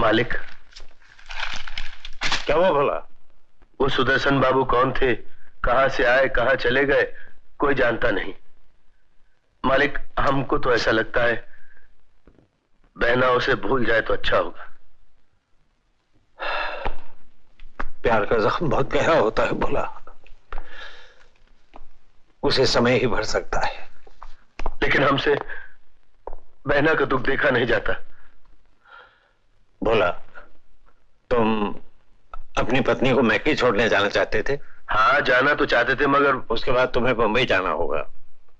मालिक। क्या हुआ भला? वो सुदर्शन बाबू कौन थे, कहां से आए, कहां चले गए, कोई जानता नहीं। मालिक, हमको तो ऐसा लगता है बहना उसे भूल जाए तो अच्छा होगा। प्यार का जख्म बहुत गहरा होता है भोला, उसे समय ही भर सकता है। लेकिन हमसे बहना का दुख देखा नहीं जाता। भोला, तुम अपनी पत्नी को मैके छोड़ने जाना चाहते थे? हाँ, जाना तो चाहते थे, मगर उसके बाद तुम्हें बंबई जाना होगा।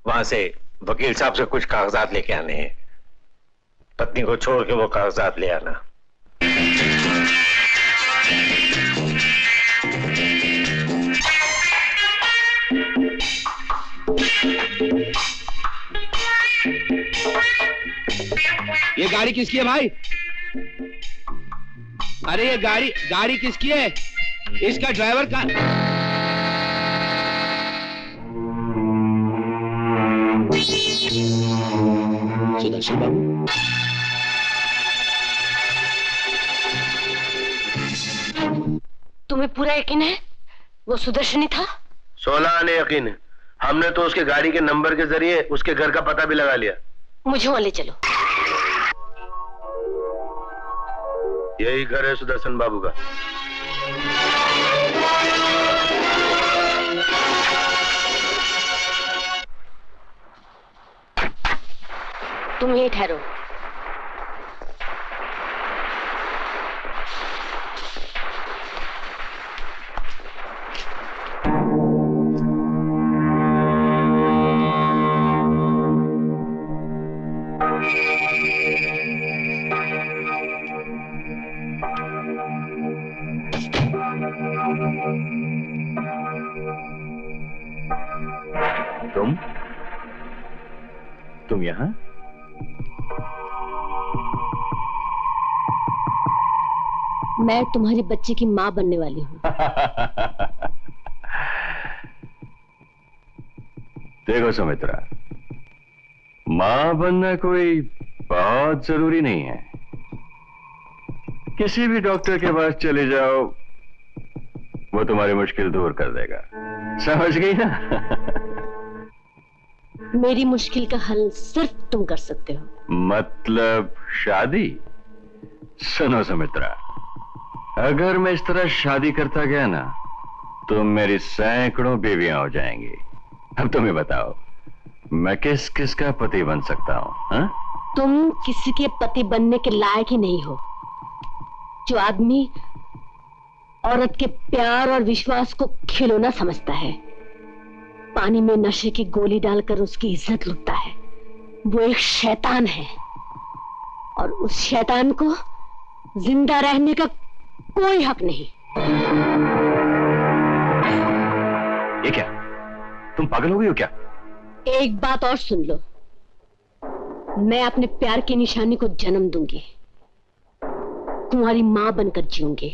वहां से वकील साहब से कुछ कागजात लेके आने हैं। पत्नी को छोड़ के वो कागजात ले आना। ये गाड़ी किसकी है भाई? अरे ये गाड़ी किसकी है? इसका ड्राइवर का सुदर्शन बाबू। तुम्हें पूरा यकीन है वो सुदर्शन ही था? 16 आने यकीन है। हमने तो उसके गाड़ी के नंबर के जरिए उसके घर का पता भी लगा लिया। मुझे वहां ले चलो। यही घर है सुदर्शन बाबू का। तुम यहीं ठहरो। तुम यहां? मैं तुम्हारे बच्चे की माँ बनने वाली हूँ। देखो सुमित्रा, मां बनना कोई बहुत जरूरी नहीं है। किसी भी डॉक्टर के पास चले जाओ, वो तुम्हारी मुश्किल दूर कर देगा। समझ गई ना? मेरी मुश्किल का हल सिर्फ तुम कर सकते हो। मतलब शादी? सुनो सुमित्रा, अगर मैं इस तरह शादी करता गया ना, तो मेरी सैकड़ों बीवियां हो जाएंगी। अब तुम्हें बताओ, मैं किस किस का पति बन सकता हूं? हाँ? तुम किसी के पति बनने के लायक ही नहीं हो। जो आदमी औरत के प्यार और विश्वास को खिलौना समझता है, पानी में नशे की गोली डालकर उसकी इज्जत लुटता है, वो एक शैतान है। और उस शैतान को जिंदा रहने का कोई हक नहीं। ये क्या? तुम पागल हो गई हो क्या? एक बात और सुन लो, मैं अपने प्यार की निशानी को जन्म दूंगी, तुम्हारी मां बनकर जीऊंगी।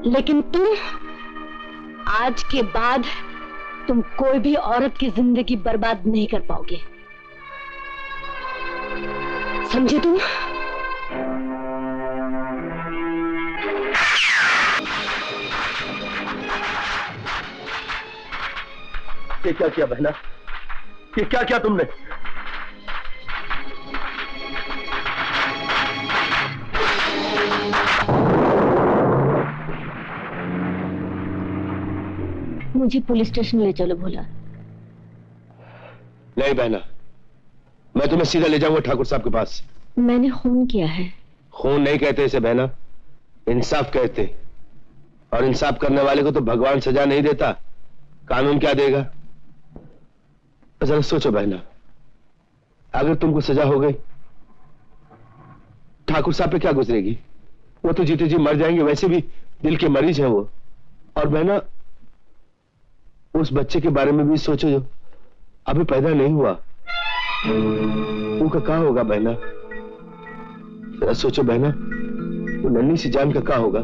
लेकिन तुम, आज के बाद तुम कोई भी औरत की जिंदगी बर्बाद नहीं कर पाओगे, समझे तुम? ये क्या किया बहना? ये क्या किया तुमने? मुझे पुलिस स्टेशन ले चलो भोला। नहीं बहना, मैं तुम्हें सीधा ले जाऊंगा ठाकुर साहब के पास। मैंने खून किया है। खून नहीं कहते इसे बहना, इंसाफ कहते। और इंसाफ करने वाले को तो भगवान सजा नहीं देता, कानून क्या देगा? जरा सोचो बहना, अगर तुमको सजा हो गई, ठाकुर साहब पे क्या गुजरेगी? वो तो जीते जी मर जाएंगे, वैसे भी दिल के मरीज हैं वो। और बहना, उस बच्चे के बारे में भी सोचो जो अभी पैदा नहीं हुआ, उनका क्या होगा बहना? जरा सोचो बहना, वो नन्ही सी जान का क्या होगा?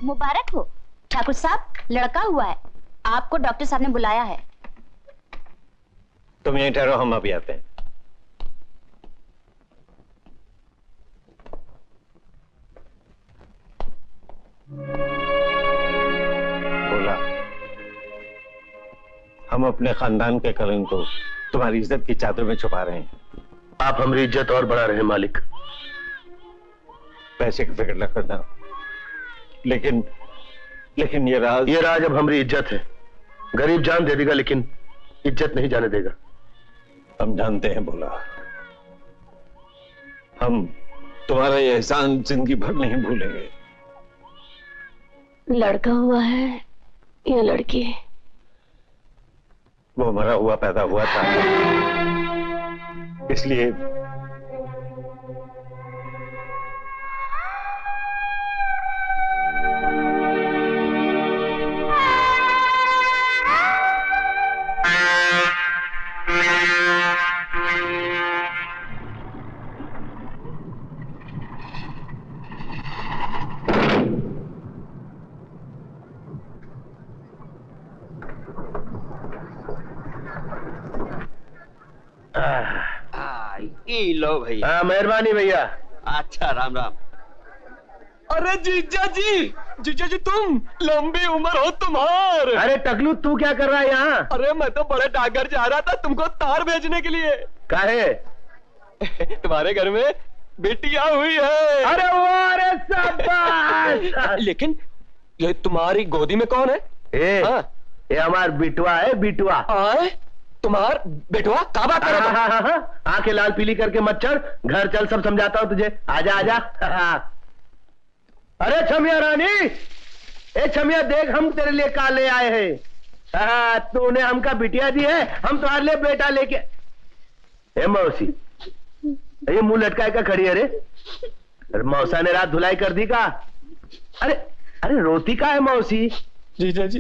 मुबारक हो ठाकुर साहब, लड़का हुआ है। आपको डॉक्टर साहब ने बुलाया है। तुम यहीं ठहरो, हम अभी आते हैं। बोला, हम अपने खानदान के कलंक को तुम्हारी इज्जत की चादर में छुपा रहे हैं। आप हमारी इज्जत और बढ़ा रहे हैं मालिक। पैसे की फिक्र न करना, लेकिन ये राज अब हमारी इज्जत है। गरीब जान दे देगा लेकिन इज्जत नहीं जाने देगा। हम जानते हैं बोला, हम तुम्हारा ये एहसान जिंदगी भर नहीं भूलेंगे। लड़का हुआ है या लड़की? वो मरा हुआ पैदा हुआ था, इसलिए लो भैया। मेहरबानी भैया। अच्छा, राम राम। अरे जीजा जी तुम, लंबी उम्र हो तुम्हार। अरे टकलू, तू क्या कर रहा है यहाँ? अरे मैं तो बड़े डाकघर जा रहा था तुमको तार भेजने के लिए। काहे? तुम्हारे घर में बेटियां हुई है। अरे वाह, अरे शाबाश। लेकिन ये तुम्हारी गोदी में कौन है? ये हमार बिटवा है, बिटवा। तुम्हार बेटवा का बात कर रहा था? आंखें लाल पीली करके मत चढ़, घर चल, सब समझाता हूँ तुझे। आजा आजा। अरे छमिया रानी, ए छमिया देख, हम तेरे लिए काले आए हैं। तूने हमका बिटिया दी है, हम तुम्हारे लिए बेटा लेके। ए मौसी, ये मुंह लटकाए का खड़ी है रे? अरे मौसा ने रात धुलाई कर दी का? अरे अरे रोती का है मौसी? जीजा जी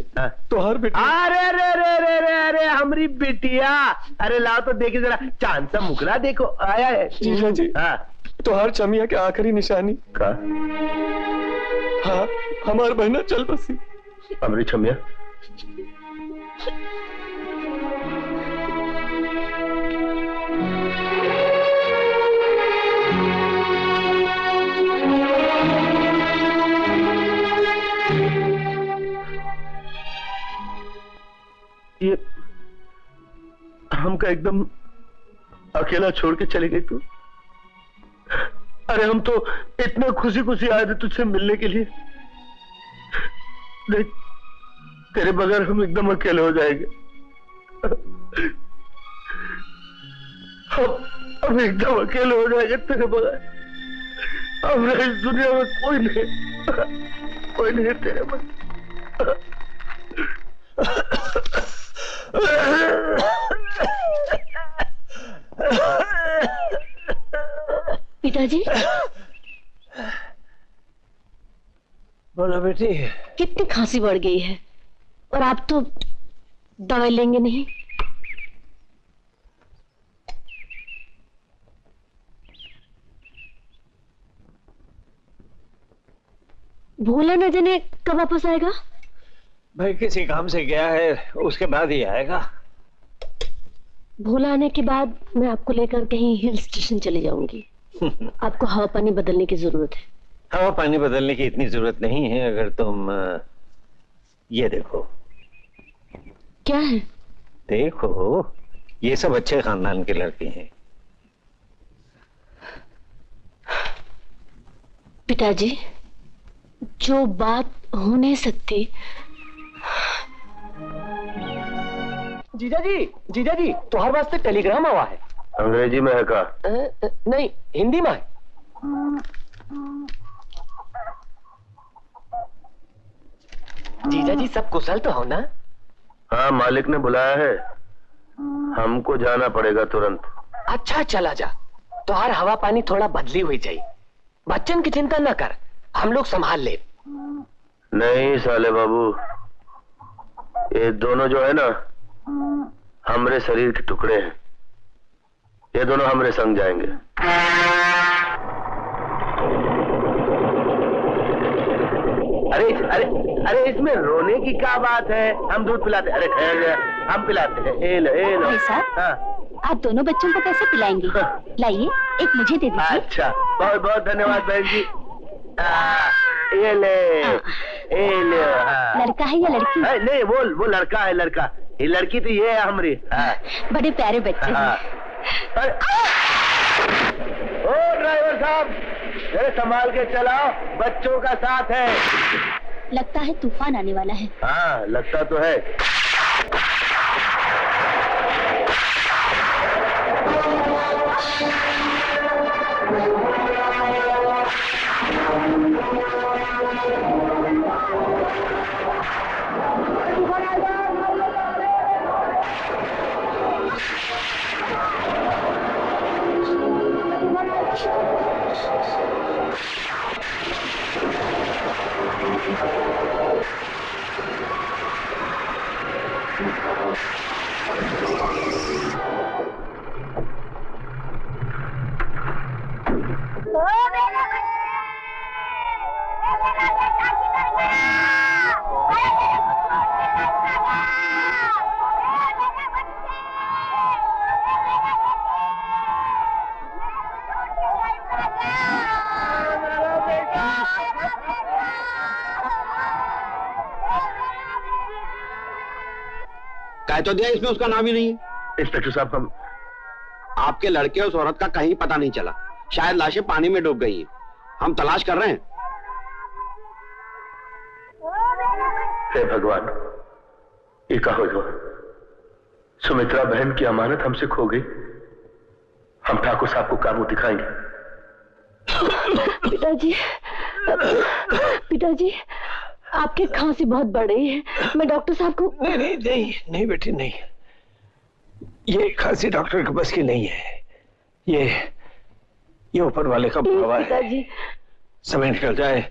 तो हर बेटी। अरे रे रे रे रे अरे हमारी बिटिया, अरे लाओ तो देखिए जरा, चांद सा मुखड़ा देखो आया है। जीजा जी तो हर चमिया के आखिरी निशानी का? हाँ, हमार बहना चल बसी। हमारी छमिया ये हमका एकदम अकेला छोड़ के चली गई तू। अरे हम तो इतने खुशी खुशी आए थे तुझसे मिलने के लिए। देख, तेरे बगैर हम एकदम अकेले हो जाएंगे। हम एकदम अकेले हो जाएंगे तेरे बगैर। अब इस दुनिया में कोई नहीं तेरे बगैर। पिताजी, बोलो बेटी। कितनी खांसी बढ़ गई है और आप तो दवाई लेंगे नहीं। भोला न जाने कब वापस आएगा? भाई किसी काम से गया है, उसके बाद ही आएगा। भोला आने के बाद मैं आपको लेकर कहीं हिल स्टेशन चली जाऊंगी। आपको हवा पानी बदलने की जरूरत है। हवा पानी बदलने की इतनी जरूरत नहीं है। अगर तुम ये देखो। क्या है? देखो, ये सब अच्छे खानदान के लड़के हैं। पिताजी, जो बात हो नहीं सकती। जीजा जी तुम्हारे वास्ते टेलीग्राम आवा है। अंग्रेजी में है का? नहीं, हिंदी में है। जीजा जी सब कुशल तो हो ना? हाँ, मालिक ने बुलाया है, हमको जाना पड़ेगा तुरंत। अच्छा चला जा, तुम्हार हवा पानी थोड़ा बदली हुई चाहिए। बच्चन की चिंता न कर, हम लोग संभाल ले। नहीं साले बाबू, ये दोनों जो है ना, हमरे शरीर के टुकड़े हैं। ये दोनों हमरे संग जाएंगे। अरे अरे इसमें रोने की क्या बात है, हम दूध पिलाते। अरे ठहर जा, हम पिलाते हैं। ए लो, ए लो। भाई साहब, हाँ। आप दोनों बच्चों को कैसे पिलाएंगे? लाइए, एक मुझे दे दीजिए। अच्छा, बहुत बहुत धन्यवाद बहन जी। ये ले, ये ले। लड़का है या लड़की? नहीं, वो लड़का है, लड़का। ये लड़की तो ये है हमारी। बड़े प्यारे बच्चे हैं। ओ ड्राइवर साहब, जरा संभाल के चलाओ, बच्चों का साथ है। लगता है तूफान आने वाला है। हाँ, लगता तो है। कह तो दिया, इसमें उसका नाम ही नहीं है। इंस्पेक्टर साहब, हम आपके लड़के उस औरत का कहीं पता नहीं चला, शायद लाशें पानी में डूब गई हैं। हम तलाश कर रहे हैं। हे भगवान, ये कहो जो सुमित्रा बहन की अमानत हमसे खो गई। हम ठाकुर साहब को काबू दिखाएंगे। पिताजी, पिताजी, आपकी खांसी बहुत बढ़ रही है। मैं डॉक्टर साहब को। नहीं बेटी, नहीं। ये खांसी डॉक्टर के बस की नहीं है। ये ऊपर वाले का बुलावा है। पिताजी, समय निकल जाए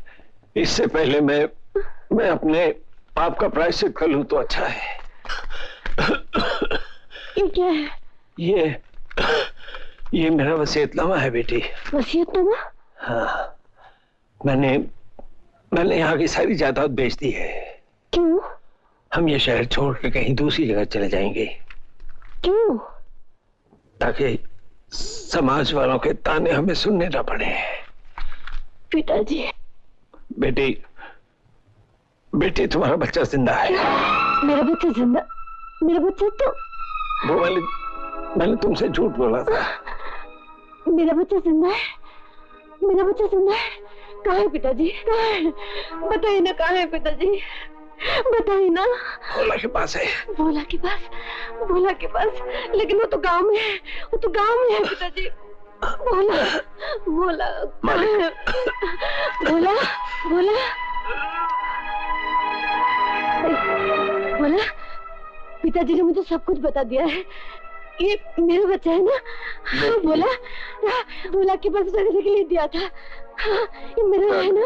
इससे पहले मैं अपने पाप का प्रायश्चित कर लूं तो अच्छा है। ये क्या है? ये मेरा वसीयतनामा है बेटी। वसीयतनामा? हाँ, मैंने यहाँ की सारी जायदाद बेच दी है। क्यों? हम ये शहर छोड़ के कहीं दूसरी जगह चले जाएंगे। क्यों? ताकि समाज वालों के ताने हमें सुनने ना पड़े। पिताजी। बेटी तुम्हारा बच्चा जिंदा है। मेरा बच्चा जिंदा? मेरा बच्चा तो वो मैंने तुमसे झूठ बोला था। मेरा बच्चा जिंदा है? मेरा बच्चा जिंदा है? कहाँ है पिताजी? कहाँ है? बताइए ना, कहाँ है पिताजी? बताइए ना। भोला के पास है। भोला के पास? भोला के पास? लेकिन वो तो गांव में है। वो तो गांव में है पिताजी। भोला, भोला, भोला, भोला, भोला। पिताजी ने मुझे सब कुछ बता दिया है। ये मेरा बच्चा है ना? हाँ, भोला, भोला के पास रखने के लिए दिया था। हाँ, ये मेरा है ना?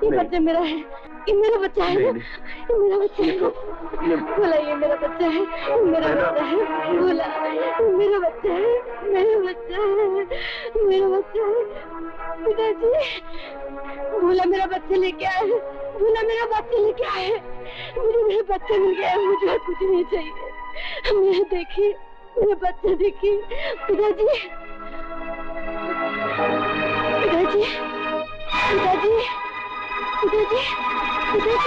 ये बच्चा मेरा है। ये मेरा बच्चा है ना? ये मेरा बच्चा है। भोला, ये मेरा बच्चा है। मेरा बच्चा है। भोला, मेरा बच्चा है। मेरा बच्चा है। मेरा बच्चा है। पिताजी, भोला मेरा बच्चा लेके आए। भोला मेरा बच्चा लेके आए। मुझे मेरा बच्चा मिल गया। मुझे कुछ नहीं चाहिए। मेरा देखिए, मेरा बच्चा देखिए। पिताजी, पिताजी, पिताजी, पिताजी, पिताजी।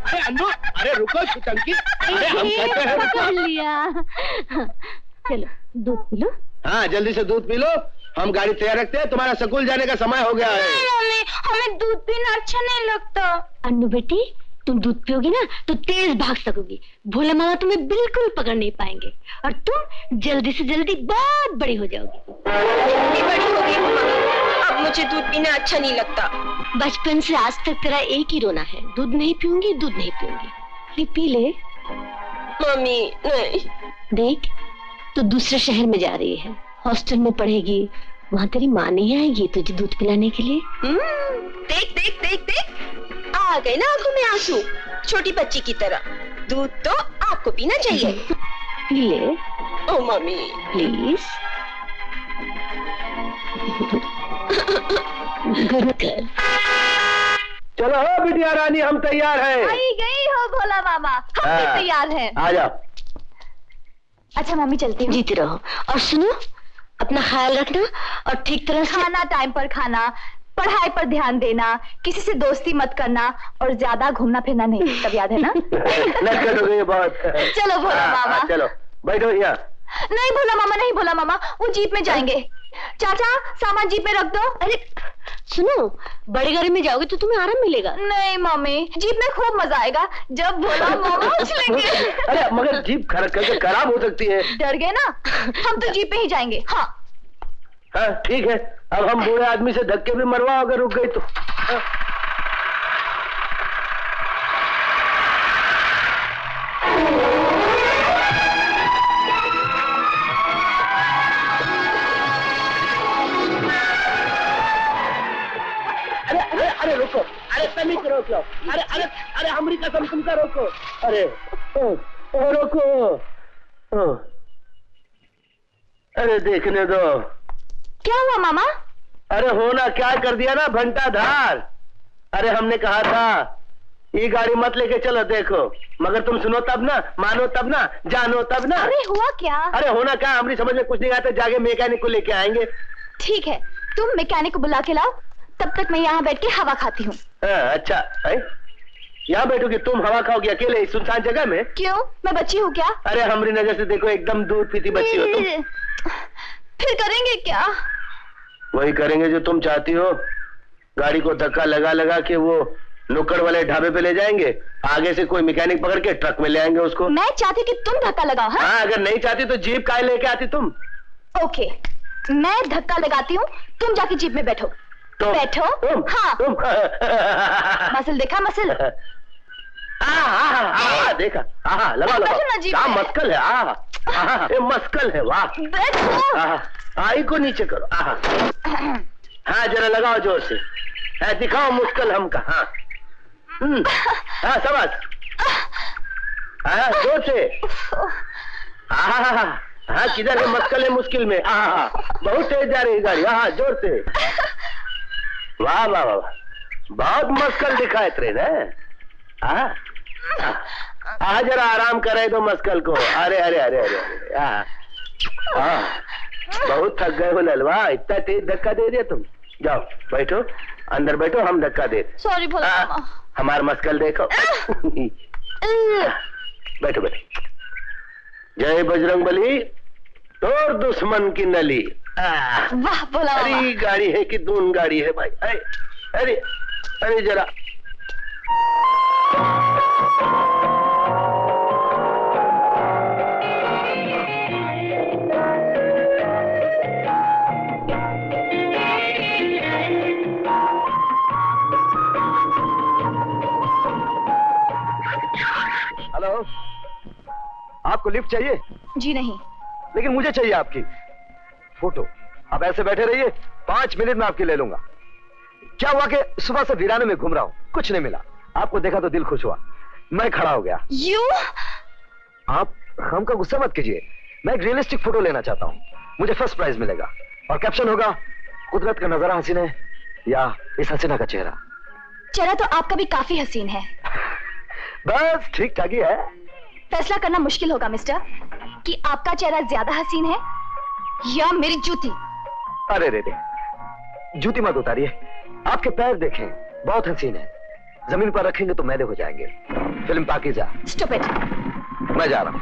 अरे अन्नू, अरे रुको टंकी। अरे हम कहते हैं पकड़ लिया। चलो दूध पी लो। हाँ, जल्दी से दूध पी लो। हम गाड़ी तैयार रखते हैं, तुम्हारा स्कूल जाने का समय हो गया है। हमें दूध पीना अच्छा नहीं लगता। अन्नू बेटी, तुम दूध पियोगी ना तो तेज भाग सकोगी। भोला मामा तुम्हें बिल्कुल पकड़ नहीं पाएंगे और तुम जल्दी से जल्दी बहुत बड़ी हो जाओगी। बड़ी हो गई हूँ, अब मुझे दूध पीना अच्छा नहीं लगता। बचपन से आज तक तेरा एक ही रोना है, दूध नहीं पीऊंगी, दूध नहीं पीऊंगी। ये पी ले। मम्मी नहीं। देख, तो दूसरे शहर में जा रही है, हॉस्टल में पढ़ेगी, वहाँ तेरी माँ नहीं आएगी तुझे दूध पिलाने के लिए। देख देख देख देख, आ आ गए ना आंखों में आंसू, छोटी बच्ची की तरह। दूध तो आपको पीना चाहिए। पी ले। ओ मम्मी प्लीज। Good girl. चलो हो बिटिया रानी, हम तैयार हैं। आई गई हो भोला मामा, हम भी तैयार हैं। आ जाओ। अच्छा मम्मी चलती हूँ। जीती रहो। और सुनो, अपना ख्याल रखना और ठीक तरह से खाना टाइम पर खाना, पढ़ाई पर ध्यान देना, किसी से दोस्ती मत करना और ज्यादा घूमना फिरना नहीं, सब याद है ना? नटखट हो गई बहुत। चलो भोला मामा। चलो बैठो यहाँ। नहीं भोला मामा, नहीं भोला मामा, वो जीप में जाएंगे। चाचा सामान जीप में रख दो। अरे सुनो, बड़ी गाड़ी में जाओगे तो तुम्हें आराम मिलेगा। नहीं मम्मी, जीप में खूब मजा आएगा जब भोला मामा उछलेंगे। अरे मगर जीप खराब हो सकती है। डर गए ना? हम तो जीप में ही जाएंगे। हाँ हाँ ठीक है। अब हम बूढ़े आदमी से धक्के भी मरवाओ अगर रुक गई तो। हाँ। अरे रुको, अरे तमी को रोक लो। अरे अरे अरे हमारी कसम, तुम का रोको। अरे रोको। अरे देखने दो। क्या हुआ मामा? अरे होना क्या कर दिया ना भंटाधार। अरे हमने कहा था ये गाड़ी मत लेके चलो, देखो मगर तुम सुनो तब ना, मानो तब ना, जानो तब ना। अरे हुआ क्या? अरे होना क्या, हमारी समझ में कुछ नहीं आता, जाके मैकेनिक को लेके आएंगे। ठीक है, तुम मैकेनिक को बुला के लाओ, तब तक मैं यहाँ बैठ के हवा खाती हूँ। अच्छा है? यहाँ बैठोगी तुम, हवा खाओगी अकेले इस सुनसान जगह में? क्यों, मैं बच्ची हूँ क्या? अरे हमारी नजर से देखो एकदम दूध पीती बच्ची हो तुम। फिर करेंगे क्या? वही करेंगे जो तुम चाहती हो। गाड़ी को धक्का लगा लगा के वो नुक्कड़ वाले ढाबे पे ले जाएंगे, आगे से कोई मैकेनिक पकड़ के ट्रक में ले आएंगे उसको। मैं चाहती कि तुम धक्का लगाओ। हाँ, अगर नहीं चाहती तो जीप काहे लेके आती तुम? ओके, मैं धक्का लगाती हूँ, तुम जाके जीप में बैठो। बैठो। हाँ तुम मसल देखा, मसल। देखा। लगा लगा, क्या मस्कल है। ये मस्कल है, वाह। बैठो। आई को नीचे करो। हाँ जरा लगाओ जोर से, दिखाओ मुश्किल हमका। हाँ समझ। जोर से। हाँ किधर है मस्कल है मुश्किल में। बहुत तेज जा रही गाड़ी। जोर से। वाह वाह वाह, बहुत मस्कल दिखाए ट्रेन है। जरा आराम करे दो मस्कल को। अरे अरे अरे अरे बहुत थक गए हो ललवा, इतना तेज धक्का दे दिया तुम। जाओ बैठो, अंदर बैठो, हम धक्का दे। सॉरी भोला मामा। हमारा मस्कल देखो। बैठो बैठो। जय बजरंग बली, तोड़ दुश्मन की नली। वाह भोला मामा। अरे गाड़ी है कि दून गाड़ी है भाई। अरे अरे अरे जरा। हेलो, आपको लिफ्ट चाहिए? जी नहीं। लेकिन मुझे चाहिए आपकी फोटो। आप ऐसे बैठे रहिए, 5 मिनट में आपकी ले लूंगा। क्या हुआ कि सुबह से वीराने में घूम रहा हूं, कुछ नहीं मिला। आपको देखा तो दिल खुश हुआ, मैं खड़ा हो गया। आप हमका गुस्सा मत कीजिए, मैं एक रियलिस्टिक फोटो लेना चाहता हूं, मुझे फर्स्ट प्राइज मिलेगा। और कैप्शन होगा, कुदरत का नजारा हसीन है या इस हसीना का चेहरा। चेहरा तो आपका भी काफी हसीन है। बस ठीक ठाक ही है। फैसला करना मुश्किल होगा मिस्टर, कि आपका चेहरा ज्यादा हसीन है या मेरी जूती। अरे रे रे, जूती मत उतारिए, आपके पैर देखें, बहुत हसीन है। जमीन पर रखेंगे तो मैले हो जाएंगे। फिल्म पाकीज़ा। स्टूपिड। मैं जा रहा हूं।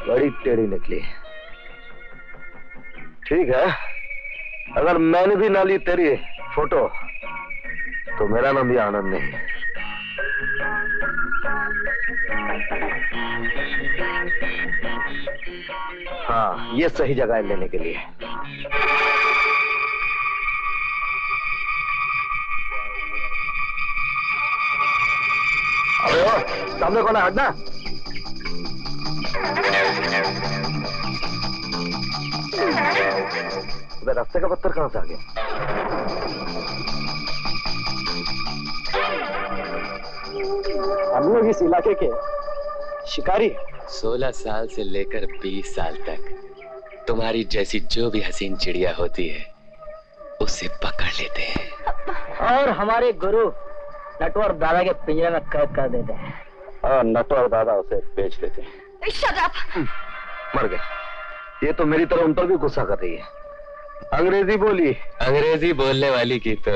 बड़ी टेढ़ी निकली। ठीक है, अगर मैंने भी ना ली तेरी फोटो तो मेरा नाम भी आनंद नहीं। हाँ, ये सही जगह है लेने के लिए। सामने कौन है? हटना। रास्ते का पत्थर कहां से आ गया? हम लोग इस इलाके के शिकारी। 16 साल से लेकर 20 साल तक तुम्हारी जैसी जो भी हसीन चिड़िया होती है उसे पकड़ लेते हैं और हमारे गुरु नटवर दादा के पिंजरे में कैद कर देते हैं। और नटवर दादा उसे बेच देते हैं। Shut up! मर गए। ये तो मेरी तरह उन पर भी गुस्सा कर रही है। अंग्रेजी बोली। अंग्रेजी बोलने वाली की तो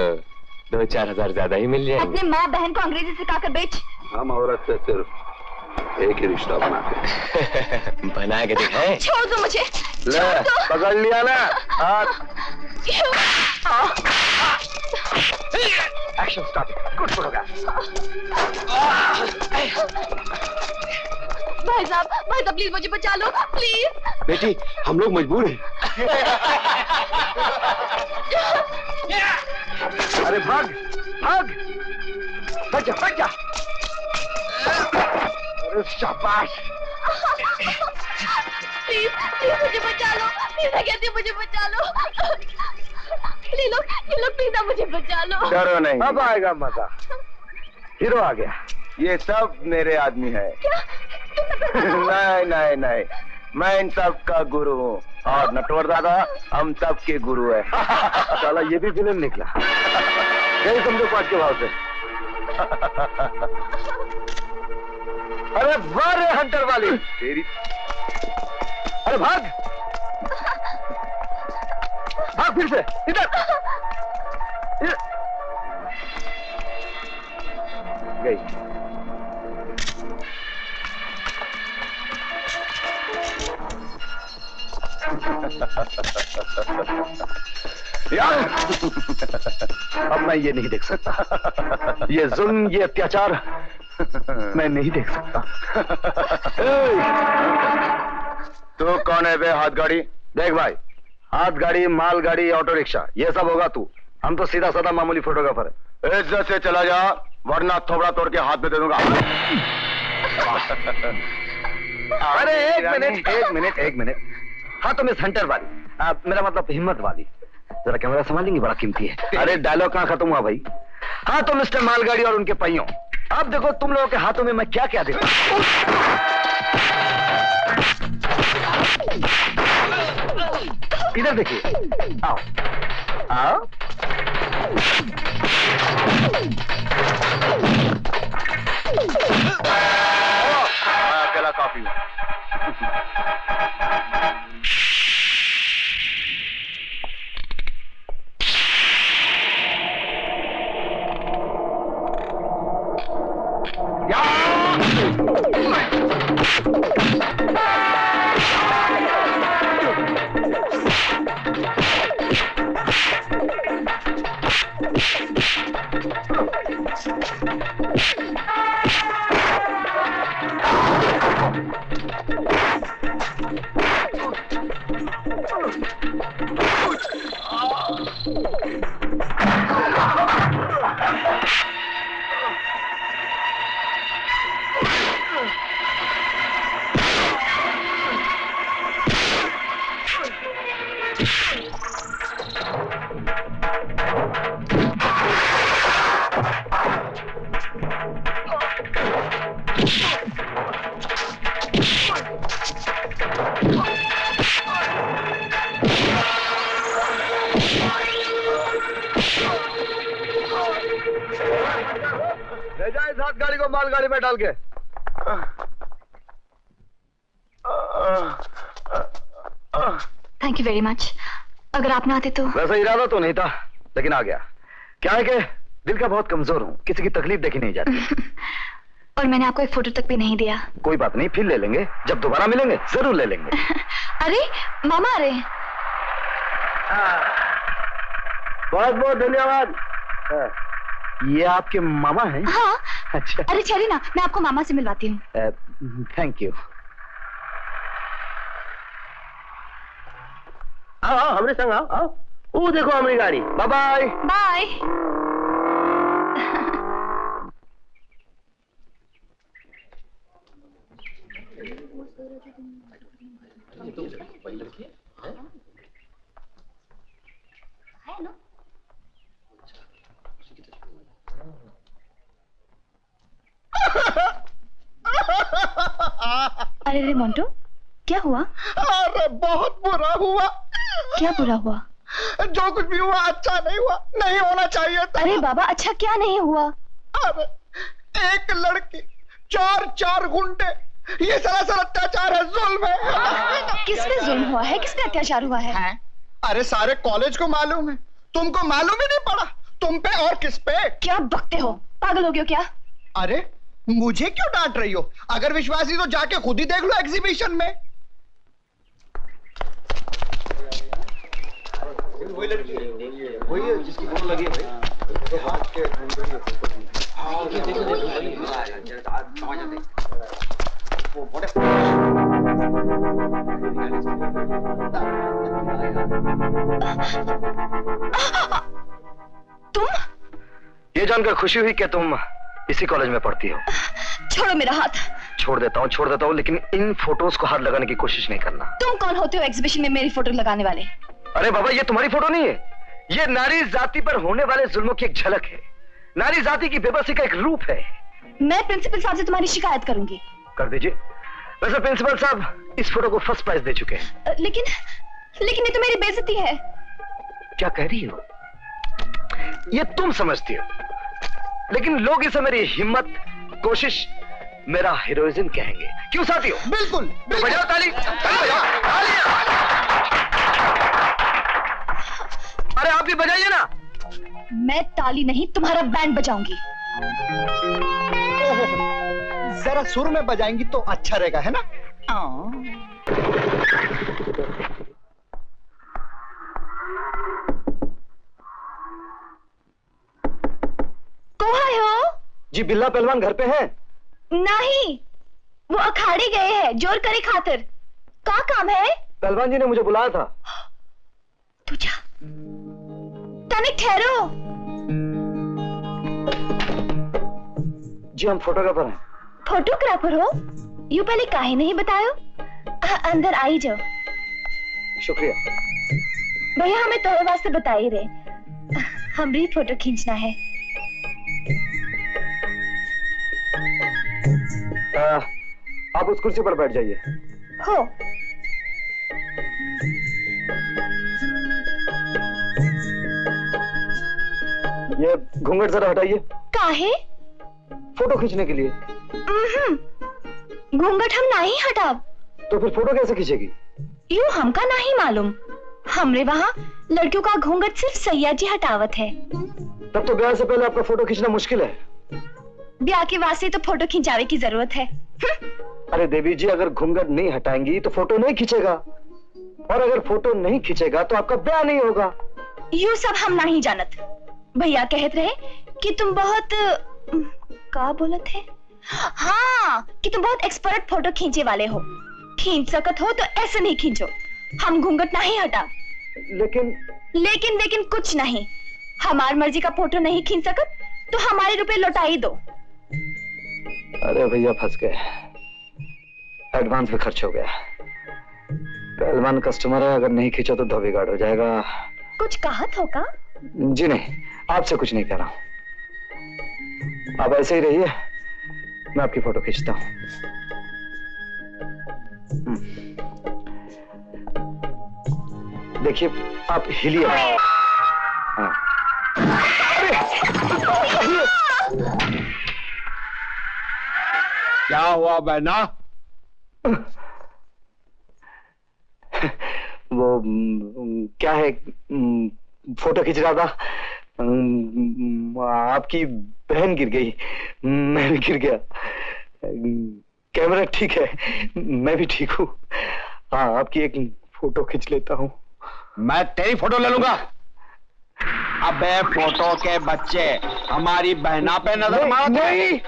2-4 हजार ज्यादा ही मिल जाएंगे। अपने माँ बहन को अंग्रेजी सिखाकर बेच। हम औरत से सिर्फ एक ही रिश्ता बनाते। बना के दिखाए। छोड़ दो मुझे। ले, पकड़ लिया ना? Action start. Good photograph. भाई साहब प्लीज मुझे बचा लो प्लीज। बेटी हम लोग मजबूर हैं। अरे भाग भाग, भाग जा भाग जा। अरे शाबाश। प्लीज मुझे बचा लो। प्लीज मैं कहती हूँ मुझे बचा लो। ये लोग प्लीज ना मुझे बचा लो। डरो नहीं, अब आएगा मजा। हीरो आ गया। ये सब मेरे आदमी है। क्या? नहीं नहीं नहीं, मैं इन सब का गुरु हूँ और नटवर दादा हम सब के गुरु है। साला ये भी विलेन निकला। यही समझो पाँच के भाव से। अरे वाह रे हंटर वाली तेरी। अरे भाग भाग फिर से इधर। गई। अब मैं ये नहीं देख सकता। ये जुल्म, ये अत्याचार मैं नहीं देख सकता। तू कौन है बे हाथ गाड़ी? देख भाई, हाथ गाड़ी, माल गाड़ी, ऑटो रिक्शा ये सब होगा तू। हम तो सीधा साधा मामूली फोटोग्राफर है। इज्जत से चला जा वरना थोबड़ा तोड़ के हाथ में दे दूंगा। अरे एक मिनट। हाँ तो मिस हंटर वाली, मेरा मतलब हिम्मत वाली, जरा कैमरा संभालेंगी, बड़ा कीमती है। अरे डायलॉग कहाँ खत्म हुआ भाई? हाँ तो मिस्टर मालगाड़ी और उनके पहियों, अब देखो तुम लोगों के हाथों में मैं क्या क्या देखता हूं। इधर देखिए, आओ आओ। मैं अकेला काफी हूं। ले जाए इस हाथ गाड़ी को मालगाड़ी में डाल के। Thank you very much. अगर आप ना आते तो। वैसा इरादा तो नहीं था, लेकिन आ गया। क्या है कि दिल का बहुत कमजोर हूँ, किसी की तकलीफ देखी नहीं जाती। और मैंने आपको एक फोटो तक भी नहीं दिया। कोई बात नहीं, फिर ले लेंगे, जब दोबारा मिलेंगे जरूर ले लेंगे। अरे मामा आ रहे हैं। बहुत बहुत धन्यवाद। ये आपके मामा हैं? हाँ। अच्छा। अरे चलिए ना, मैं आपको मामा से मिलवाती हूँ। Thank you. आओ हमारे संग आओ आओ। वो देखो हमारी गाड़ी। Bye bye. बाय। अरे रे मोंटो, क्या हुआ? अरे बहुत बुरा हुआ। क्या बुरा हुआ? जो कुछ भी हुआ अच्छा नहीं हुआ, नहीं होना चाहिए था। अरे बाबा, अच्छा क्या नहीं हुआ? अरे एक लड़की, चार गुंडे, ये सरासर अत्याचार है, जुल्म है। किस पे जुल्म हुआ है? किस पे अत्याचार हुआ है? अरे सारे कॉलेज को मालूम है, तुमको मालूम ही नहीं पड़ा? तुम पे और किस पे? क्या बकते हो? पागल हो गए हो क्या? अरे मुझे क्यों डांट रही हो? अगर विश्वास नहीं तो जाके खुद ही देख लो एग्जीबिशन में। वही लड़की है, वही है जिसकी फोटो लगी है भाई। हाथ के तुम? ये जानकर खुशी हुई कि तुम इसी कॉलेज में पढ़ती हो। छोड़ो मेरा हाथ। छोड़ देता हूँ, लेकिन इन फोटोज को हाथ लगाने की कोशिश नहीं करना। तुम कौन होते हो एग्जीबिशन में मेरी फोटो लगाने वाले? अरे बाबा, ये तुम्हारी फोटो नहीं है, ये नारी जाति पर होने वाले जुल्मों की एक झलक है, नारी जाति की बेबसी का एक रूप है। मैं प्रिंसिपल साहब से तुम्हारी शिकायत करूंगी। कर दीजिए। वैसे प्रिंसिपल साहब इस फोटो को फर्स्ट प्राइज दे चुके हैं। लेकिन ये तो मेरी बेइज्जती है। क्या कह रही हो? ये तुम समझती हो, लेकिन लोग इसे मेरी हिम्मत, कोशिश, मेरा हीरोइज्म कहेंगे। क्यों साथियों? बिल्कुल, तो बजाओ ताली, ताली बजाओ, ताली। अरे आप भी बजाइए ना। मैं ताली नहीं, तुम्हारा बैंड बजाऊंगी। जरा सुर में बजाएंगी तो अच्छा रहेगा, है ना? कहाँ हो? जी बिल्ला पहलवान घर पे हैं? नहीं, वो अखाड़े गए हैं जोर करे खातिर। क्या काम है? पहलवान जी ने मुझे बुलाया था। तू जा, तनिक ठहरो। जी हम फोटोग्राफर हैं। फोटोग्राफर हो? यू पहले काहे नहीं बतायो? अंदर आई जाओ। शुक्रिया। भैया हमें तोरे वास्ते बता ही रहे, हमरी फोटो खींचना है। आप उस कुर्सी पर बैठ जाइए। हो। ये घूंघट जरा हटाइए। काहे? फोटो खींचने के लिए। घूंघट हम नहीं हटाब। तो फिर फोटो कैसे खींचेगी? यूं हमका नहीं मालूम, हमरे वहाँ लड़कियों का घूंघट सिर्फ सैया जी हटावत है। तब तो ब्याह से पहले आपका फोटो खींचना मुश्किल है। ब्याह के वास्ते तो फोटो खिंचावे की जरूरत है। अरे देवी जी, अगर घूंघट नहीं हटाएंगी तो फोटो नहीं खींचेगा, और अगर फोटो नहीं खींचेगा तो आपका ब्याह नहीं होगा। यू सब हम नहीं जानत। भैया कहत रहे कि तुम बहुत क्या बोलत है? हाँ, कि तुम बहुत एक्सपर्ट फोटो खींचे वाले हो। खींच सकत हो तो ऐसे नहीं खींचो, हम घूंघट नहीं हटा। लेकिन कुछ नहीं, हमार मर्जी का फोटो नहीं खींच सकत तो हमारे रुपए लौटाई दो। अरे भैया फंस गए, एडवांस भी खर्च हो गया। पहलवान कस्टमर है, अगर नहीं खींचा तो धोबी गार्ड हो जाएगा। कुछ कहत हो का? जी नहीं, आपसे कुछ नहीं कह रहा हूं। आप ऐसे ही रहिए, मैं आपकी फोटो खींचता हूं। देखिए, आप हिलिए। हाँ। क्या हुआ बहना? वो क्या है, फोटो खींच रहा था, आपकी बहन गिर गई, मैं भी गिर गया। कैमरा ठीक है, मैं भी ठीक हूँ। हाँ, आपकी एक फोटो खींच लेता हूँ। मैं तेरी फोटो ले लूंगा। अबे फोटो के बच्चे, हमारी बहना पे नजर मारो। नहीं,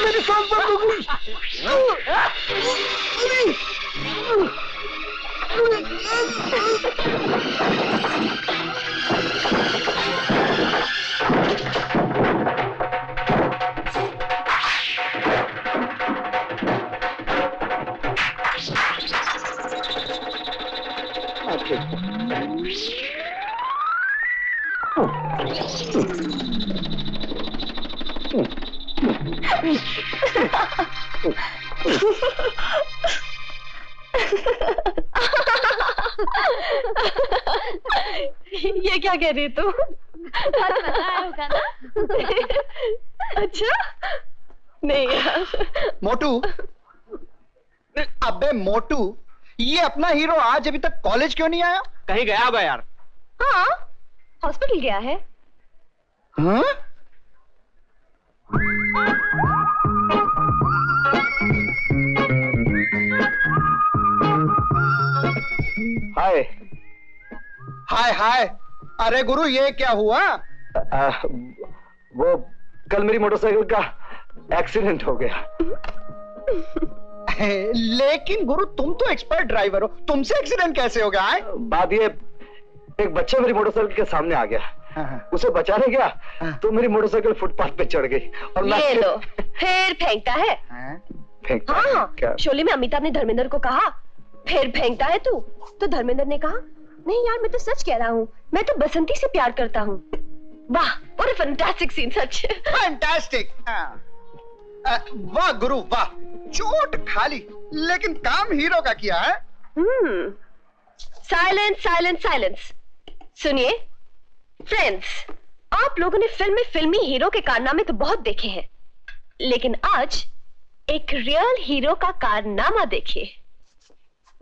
मेरी सांस बंद हो गई। ये क्या कह रही तू? होगा ना? अच्छा नहीं यार। मोटू, अबे मोटू, ये अपना हीरो आज अभी तक कॉलेज क्यों नहीं आया? कहीं गया होगा यार। हाँ, हॉस्पिटल गया है। हाँ? हाय हाय हाय। अरे गुरु, ये क्या हुआ? वो कल मेरी मोटरसाइकिल का एक्सीडेंट हो गया। लेकिन गुरु, तुम तो एक्सपर्ट ड्राइवर हो, तुमसे एक्सीडेंट कैसे हो गया है? बात ये, एक बच्चा मेरी मोटरसाइकिल के सामने आ गया, उसे बचाने गया तो मेरी मोटरसाइकिल फुटपाथ पे चढ़ गई और ये लो, फिर फेंकता है। फेंकता है? क्या? शोले में अमिताभ ने धर्मेंद्र को कहा, फिर फेंकता है तू, तो धर्मेंद्र ने कहा, नहीं यार मैं तो सच कह रहा हूँ, मैं तो बसंती से प्यार करता हूँ। वाह, what a fantastic scene, such fantastic. वाह गुरु वाह, चोट खाली लेकिन काम हीरो का किया है। Silence silence silence. सुनिए फ्रेंड्स, आप लोगों ने फिल्म में फिल्मी हीरो के कारनामे तो बहुत देखे हैं, लेकिन आज एक रियल हीरो का कारनामा देखिए।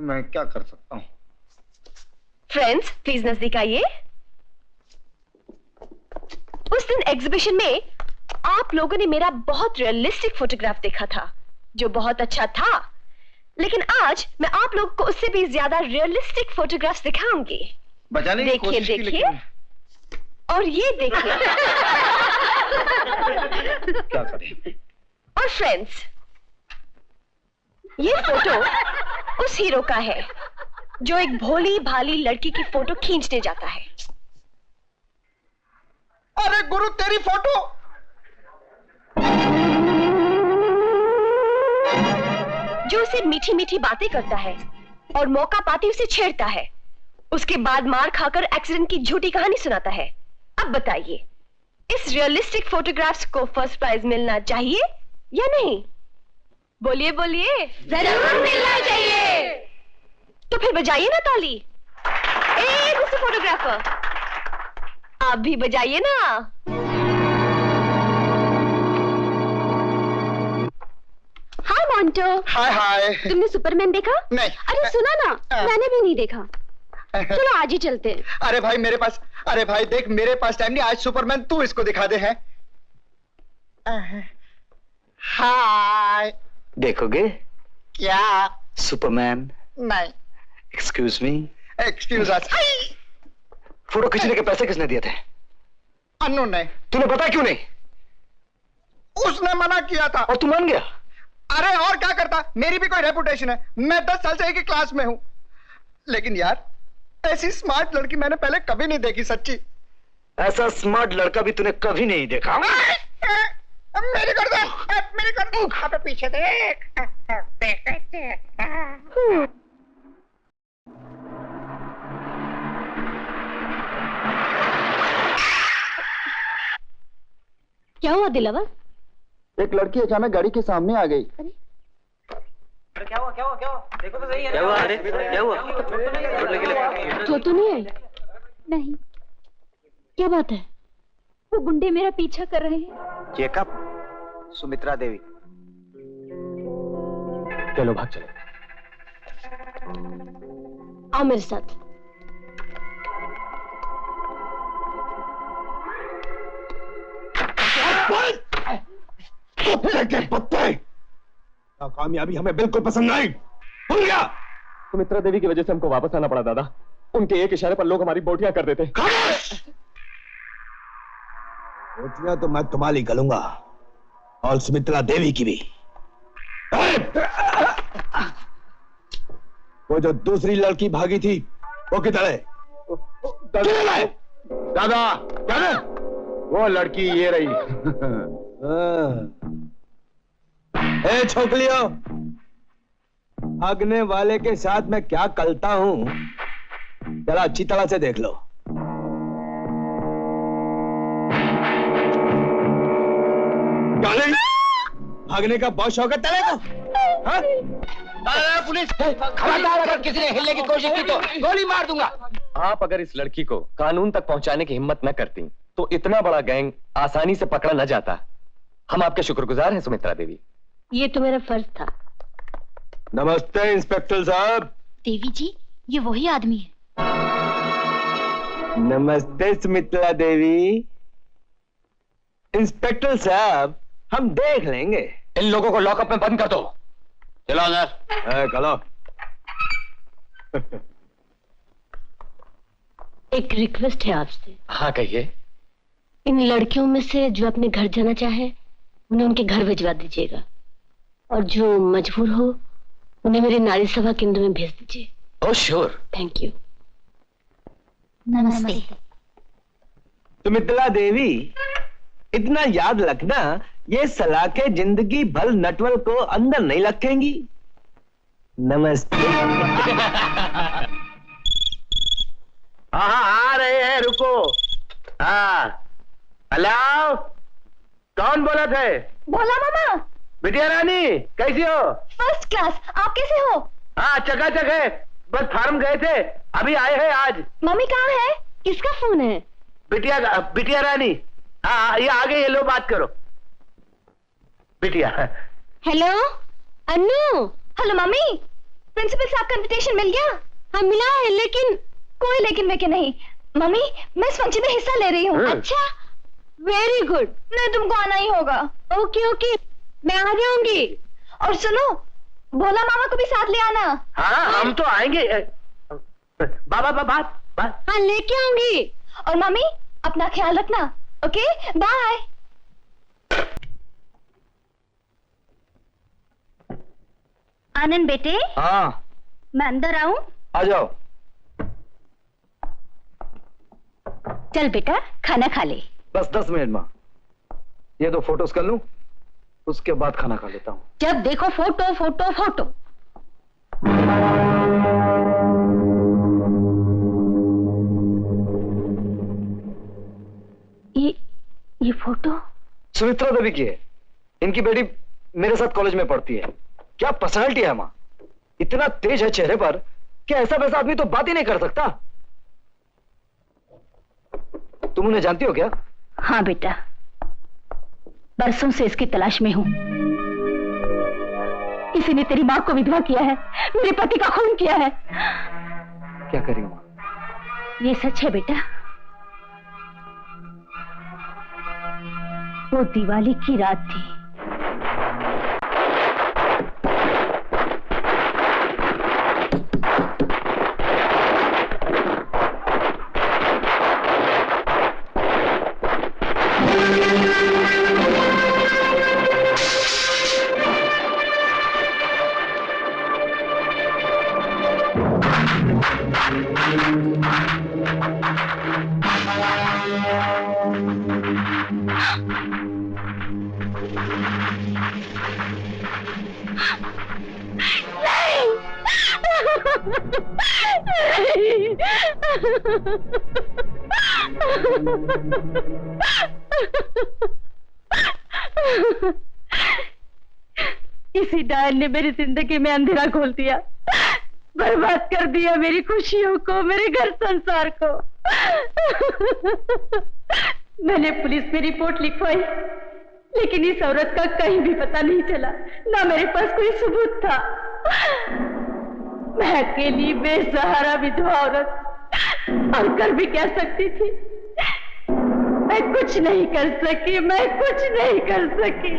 मैं क्या कर सकता हूँ? फ्रेंड्स प्लीज नजदीक आइए। उस दिन एग्जीबिशन में आप लोगों ने मेरा बहुत रियलिस्टिक फोटोग्राफ देखा था, जो बहुत अच्छा था, लेकिन आज मैं आप लोगों को उससे भी ज्यादा रियलिस्टिक फोटोग्राफ्स दिखाऊंगी। बचाने की देखिए कोशिश की, देखिए, लेकिन और ये देखिए। क्या करें? और फ्रेंड्स, ये फोटो उस हीरो का है जो एक भोली भाली लड़की की फोटो खींचने जाता है। अरे गुरु, तेरी फोटो! जो उसे मीठी मीठी बातें करता है और मौका पाते उसे छेड़ता है, उसके बाद मार खाकर एक्सीडेंट की झूठी कहानी सुनाता है। अब बताइए, इस रियलिस्टिक फोटोग्राफ्स को फर्स्ट प्राइज मिलना चाहिए या नहीं? बोलिए बोलिए। जरूर मिलना चाहिए। तो फिर बजाइए ना ताली। दूसरे फोटोग्राफर, आप भी बजाइए ना। हाय मोंटो। हाय हाय। तुमने सुपरमैन देखा? नहीं। अरे सुना ना, मैंने भी नहीं देखा। चलो आज ही चलते हैं। अरे भाई मेरे पास, अरे भाई देख मेरे पास टाइम नहीं, आज सुपरमैन तू इसको दिखा दे। है हाय। देखोगे क्या? सुपरमैन? नहीं। Excuse me. एक्सक्यूज अस। फोटो खींचने के पैसे किसने दिए थे? अन्नू ने। तूने पता क्यों नहीं? उसने मना किया था। और तू मान गया? अरे और क्या करता, मेरी भी कोई रेपुटेशन है, मैं 10 साल से एक ही क्लास में हूं। लेकिन यार, ऐसी स्मार्ट लड़की मैंने पहले कभी नहीं देखी, सच्ची। ऐसा स्मार्ट लड़का भी तूने कभी नहीं देखा। मेरी कर दे, मेरी कर दे। अबे पीछे देख, देख, देख। क्या हुआ दिलावर? एक लड़की अचानक गाड़ी के सामने आ गई। क्या हुआ क्या हुआ क्या हुआ? देखो तो सही है। क्या हुआ? अरे क्या हुआ? चोट तो नहीं आई? नहीं। क्या बात है? वो गुंडे मेरा पीछा कर रहे हैं। चेकअप? सुमित्रा देवी। चलो भाग चलो। आओ मेरे साथ। कामयाबी हमें बिल्कुल पसंद नहीं। भूल गया? सुमित्रा देवी की वजह से हमको वापस आना पड़ा दादा। उनके एक इशारे पर लोग हमारी बोटियां कर देते। बोटियां तो मैं तुम्हारी गलूंगा और सुमित्रा देवी की भी। वो जो दूसरी लड़की भागी थी वो किधर है? दादा दादा, वो लड़की ये रही। ए छोकलियों, भागने वाले के साथ मैं क्या करता हूं जरा अच्छी तरह से देख लो। डाले भागने का बहुत शौक है तेरे को? हाँ? पुलिस, खबरदार अगर किसी ने हिलने की कोशिश की तो गोली मार दूंगा। आप अगर इस लड़की को कानून तक पहुंचाने की हिम्मत न करती तो इतना बड़ा गैंग आसानी से पकड़ा न जाता। हम आपके शुक्रगुजार हैं सुमित्रा देवी। ये तो मेरा फर्ज था। नमस्ते इंस्पेक्टर साहब। देवी जी, ये वही आदमी है। नमस्ते सुमित्रा देवी। इंस्पेक्टर साहब, हम देख लेंगे। इन लोगों को लॉकअप में बंद कर दो। चलो अंदर। चलो। एक रिक्वेस्ट है आपसे। हाँ कहिए। इन लड़कियों में से जो अपने घर जाना चाहे उन्हें उनके घर भिजवा दीजिएगा, और जो मजबूर हो उन्हें मेरे नारी सभा केंद्र में भेज दीजिए। Oh sure. Thank you. नमस्ते। सुमित्रा देवी, इतना याद रखना, ये सलाखें जिंदगी भर नटवल को अंदर नहीं रखेंगी। नमस्ते। हाँ आ रहे हैं, रुको। हाँ हेलो, कौन बोला थे? बोला मामा। बिटिया रानी कैसी हो? First class. आप कैसे हो? हाँ चकाचक है, बस फार्म गए थे, अभी आए हैं आज। मम्मी कहाँ है? किसका फोन है? बिटिया रानी। हाँ ये आ गई है, लो बात करो। बिटिया। Hello Annu. Hello mummy, principal साहब का इनविटेशन मिल गया? हाँ मिला है, लेकिन कोई लेकिन में के नहीं। मम्मी, मैं इस फंक्शन में हिस्सा ले रही हूँ। अच्छा, वेरी गुड। नहीं, तुमको आना ही होगा। ओके ओके, मैं आ जाऊंगी। और सुनो, भोला मामा को भी साथ ले आना। हाँ हम तो आएंगे। बात। हाँ लेके आऊंगी। और मम्मी, अपना ख्याल रखना। Okay, bye. आनंद बेटे। हाँ मैं अंदर आऊं? आ जाओ। चल बेटा, खाना खा ले। बस 10 मिनट में। ये दो फोटोज कर लूं, उसके बाद खाना खा लेता हूँ। जब देखो फोटो फोटो फोटो। ये फोटो सुमित्रा देवी की है। इनकी बेटी मेरे साथ कॉलेज में पढ़ती है। क्या पर्सनालिटी है माँ, इतना तेज है चेहरे पर कि ऐसा वैसा आदमी तो बात ही नहीं कर सकता। तुम उन्हें जानती हो क्या? हाँ बेटा, बरसों से इसकी तलाश में हूं। इसी ने तेरी मां को विधवा किया है, मेरे पति का खून किया है। क्या करी मां? ये सच है बेटा। वो दिवाली की रात थी। इसी डायन ने मेरी जिंदगी में अंधेरा खोल दिया, बर्बाद कर दिया मेरी खुशियों को, मेरे घर संसार को। मैंने पुलिस में रिपोर्ट लिखवाई, लेकिन इस औरत का कहीं भी पता नहीं चला, ना मेरे पास कोई सबूत था। मैं अकेली बेसहारा विधवा औरत, और कर भी क्या सकती थी? मैं कुछ नहीं कर सकी, मैं कुछ नहीं कर सकी।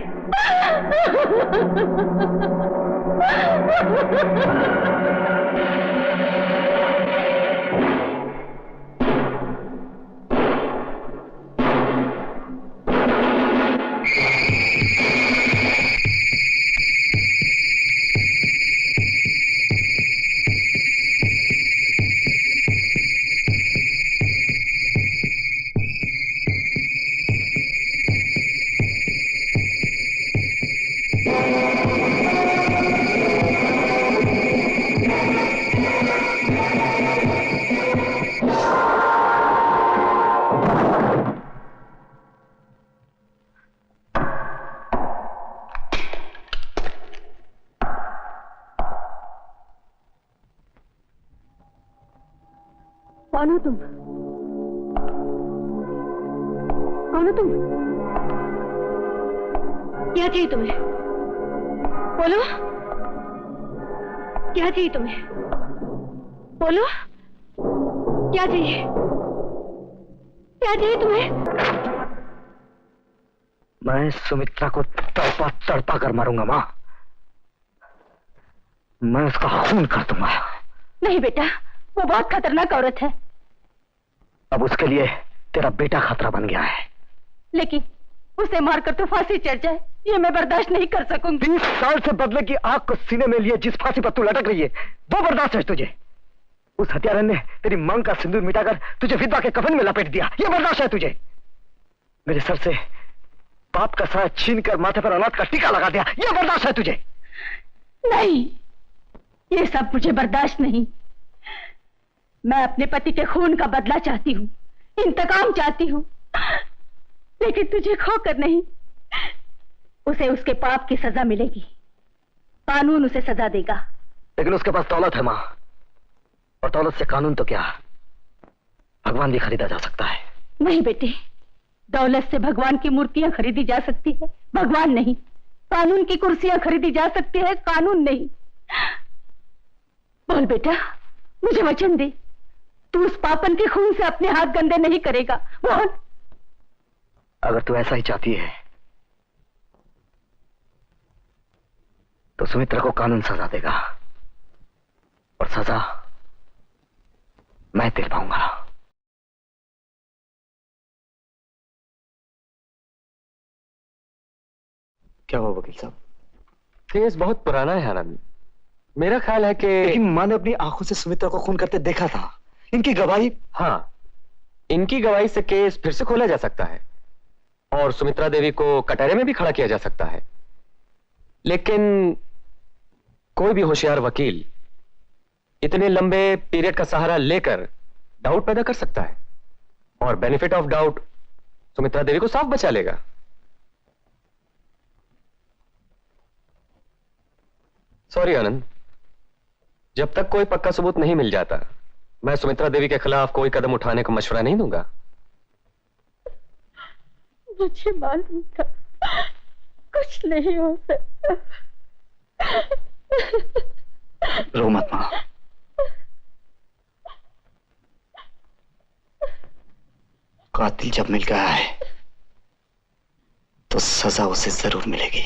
कौन हो तुम? कौन हो तुम? क्या चाहिए तुम्हें? बोलो, क्या चाहिए तुम्हें? बोलो, क्या चाहिए? क्या चाहिए तुम्हें? मैं सुमित्रा को तड़पा तड़पा कर मारूंगा माँ। मैं उसका खून कर दूंगा। नहीं बेटा, वो बहुत खतरनाक औरत है। अब उसके लिए तेरा बेटा खतरा बन गया है। लेकिन उसे मारकर तो फांसी चढ़ जाए, ये मैं बर्दाश्त नहीं कर सकूंगी। 30 साल से बदले की आग को सीने में लिए जिस फांसी पर तू लटक रही है, वो बर्दाश्त है तुझे? उस हत्यारन ने तेरी मांग का सिंदूर मिटाकर तुझे विधवा के कफन में लपेट दिया, ये बर्दाश्त है तुझे? मेरे सर से पाप का साया छीनकर माथे पर औलाद का टीका लगा दिया, ये बर्दाश्त है तुझे? नहीं, ये सब मुझे बर्दाश्त नहीं। मैं अपने पति के खून का बदला चाहती हूँ, इंतकाम चाहती हूँ, लेकिन तुझे खोकर नहीं। उसे उसके पाप की सजा मिलेगी, कानून उसे सजा देगा। लेकिन उसके पास दौलत है माँ, और दौलत से कानून तो क्या, भगवान भी खरीदा जा सकता है। नहीं बेटे, दौलत से भगवान की मूर्तियां खरीदी जा सकती है, भगवान नहीं। कानून की कुर्सियां खरीदी जा सकती है, कानून नहीं। बोल बेटा, मुझे वचन दे, तू उस पापन के खून से अपने हाथ गंदे नहीं करेगा। बोल। अगर तू ऐसा ही चाहती है तो सुमित्रा को कानून सजा देगा, और सजा मैं दिलवाऊंगा। क्या हुआ वकील साहब? केस बहुत पुराना है आनंद। मेरा ख्याल है कि लेकिन मां ने अपनी आंखों से सुमित्रा को खून करते देखा था। इनकी गवाही? हाँ, इनकी गवाही से केस फिर से खोला जा सकता है और सुमित्रा देवी को कटहरे में भी खड़ा किया जा सकता है। लेकिन कोई भी होशियार वकील इतने लंबे पीरियड का सहारा लेकर डाउट पैदा कर सकता है, और बेनिफिट ऑफ डाउट सुमित्रा देवी को साफ बचा लेगा। सॉरी आनंद, जब तक कोई पक्का सबूत नहीं मिल जाता, मैं सुमित्रा देवी के खिलाफ कोई कदम उठाने का मशवरा नहीं दूंगा। मुझे मालूम था कुछ नहीं हो सकता। रो मत मां। कातिल जब मिल गया है तो सजा उसे जरूर मिलेगी।